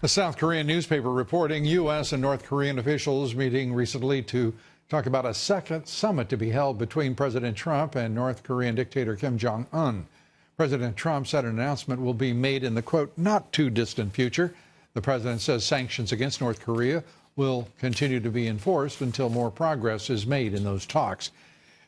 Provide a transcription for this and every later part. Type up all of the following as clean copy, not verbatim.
A South Korean newspaper reporting U.S. and North Korean officials meeting recently to talk about a second summit to be held between President Trump and North Korean dictator Kim Jong Un. President Trump said an announcement will be made in the, quote, not too distant future. The president says sanctions against North Korea will continue to be enforced until more progress is made in those talks.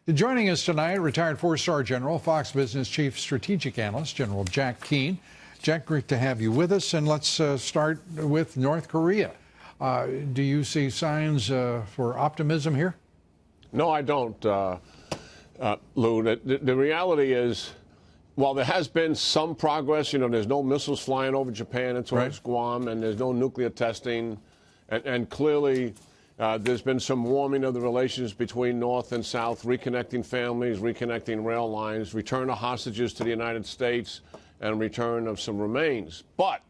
Joining us tonight, retired four-star general, Fox Business chief strategic analyst, General Jack Keane. Jack, great to have you with us, and let's start with North Korea. Do you see signs for optimism here? No, I don't, Lou. The reality is, while there has been some progress, you know, there's no missiles flying over Japan and towards Guam, and there's no nuclear testing, and clearly there's been some warming of the relations between North and South, reconnecting families, reconnecting rail lines, return of hostages to the United States, and return of some remains. But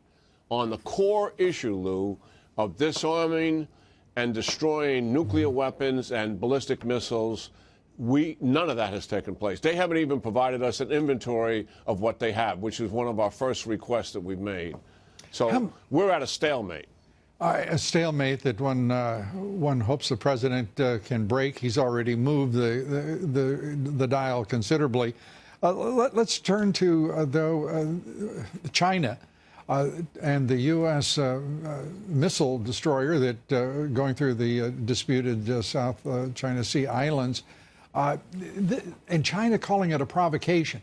on the core issue, Lou, of disarming and destroying nuclear weapons and ballistic missiles, none of that has taken place. They haven't even provided us an inventory of what they have, which is one of our first requests that we've made. So we're at a stalemate. A stalemate that one hopes the president can break. He's already moved the dial considerably. Let's turn to, China and the U.S. Missile destroyer that going through the disputed South China Sea Islands, and China calling it a provocation.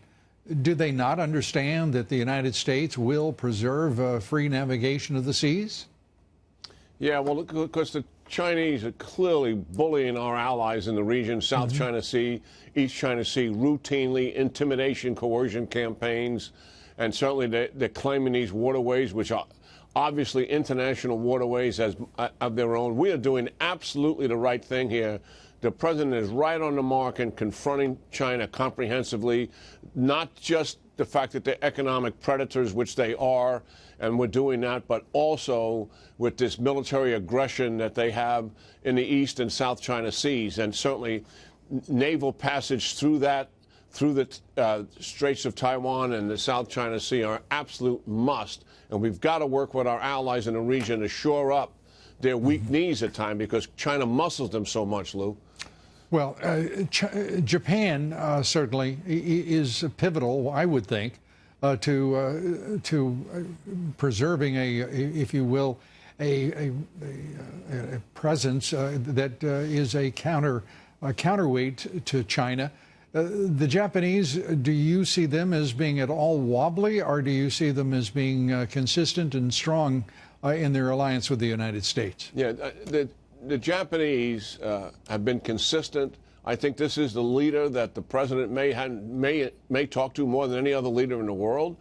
Do they not understand that the United States will preserve free navigation of the seas? Yeah, well, because the Chinese are clearly bullying our allies in the region, South China Sea, East China Sea, routinely, intimidation, coercion campaigns, and certainly they're claiming these waterways, which are obviously international waterways of their own. We are doing absolutely the right thing here. The president is right on the mark in confronting China comprehensively, not just the fact that they're economic predators, which they are, and we're doing that, but also with this military aggression that they have in the East and South China Seas, and certainly naval passage through the Straits of Taiwan and the South China Sea are absolute must, and we've got to work with our allies in the region to shore up their weak knees at times, because China muscles them so much, Lou. Well, Japan certainly is pivotal, I would think, to preserving if you will, a presence that is a counterweight to China. The Japanese, do you see them as being at all wobbly, or do you see them as being consistent and strong in their alliance with the United States? Yeah, the Japanese have been consistent. I think this is the leader that the president may talk to more than any other leader in the world.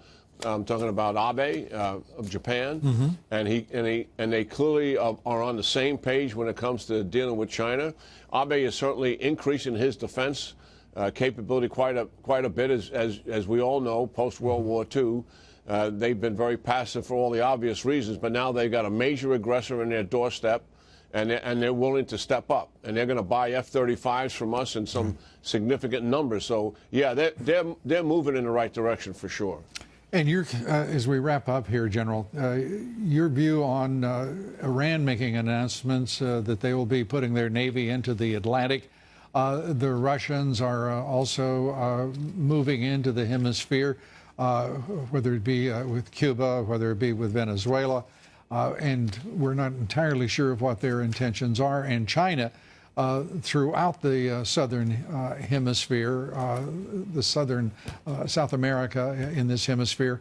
I'm talking about Abe of Japan, and they clearly are on the same page when it comes to dealing with China. Abe is certainly increasing his defense capability quite a bit, as we all know. Post World War II, they've been very passive for all the obvious reasons, but now they've got a major aggressor in their doorstep, and they're willing to step up, and they're going to buy F-35s from us in some significant numbers. So yeah, they're moving in the right direction for sure. And as we wrap up here, General, your view on Iran making announcements that they will be putting their Navy into the Atlantic. The Russians are also moving into the hemisphere, whether it be with Cuba, whether it be with Venezuela, and we're not entirely sure of what their intentions are. And China, throughout the southern hemisphere, the southern South America in this hemisphere.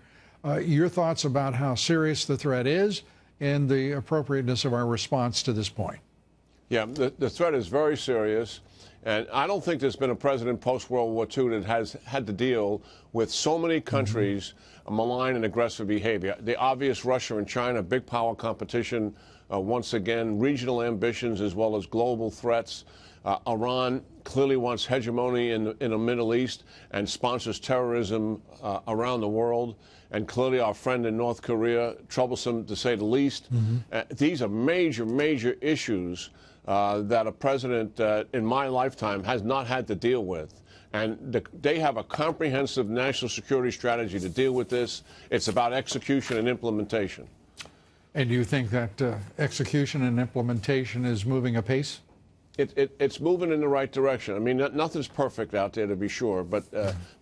Your thoughts about how serious the threat is and the appropriateness of our response to this point? Yeah, the threat is very serious. And I don't think there's been a president post-World War II that has had to deal with so many countries malign and aggressive behavior. The obvious Russia and China, big power competition, once again, regional ambitions as well as global threats. Iran clearly wants hegemony in the Middle East and sponsors terrorism around the world. And clearly our friend in North Korea, troublesome to say the least. These are major, major issues that a president in my lifetime has not had to deal with. And they have a comprehensive national security strategy to deal with this. It's about execution and implementation. And do you think that execution and implementation is moving apace? It's moving in the right direction. I mean, nothing's perfect out there, to be sure, but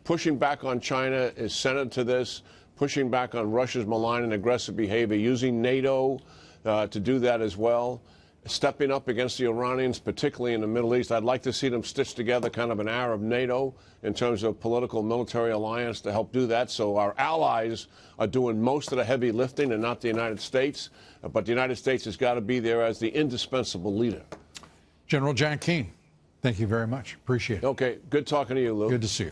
pushing back on China is centered to this, pushing back on Russia's malign and aggressive behavior, using NATO to do that as well, stepping up against the Iranians, particularly in the Middle East. I'd like to see them stitch together kind of an Arab NATO in terms of political military alliance to help do that. So our allies are doing most of the heavy lifting and not the United States. But the United States has got to be there as the indispensable leader. General Jack Keane, thank you very much. Appreciate it. Okay, good talking to you, Lou. Good to see you.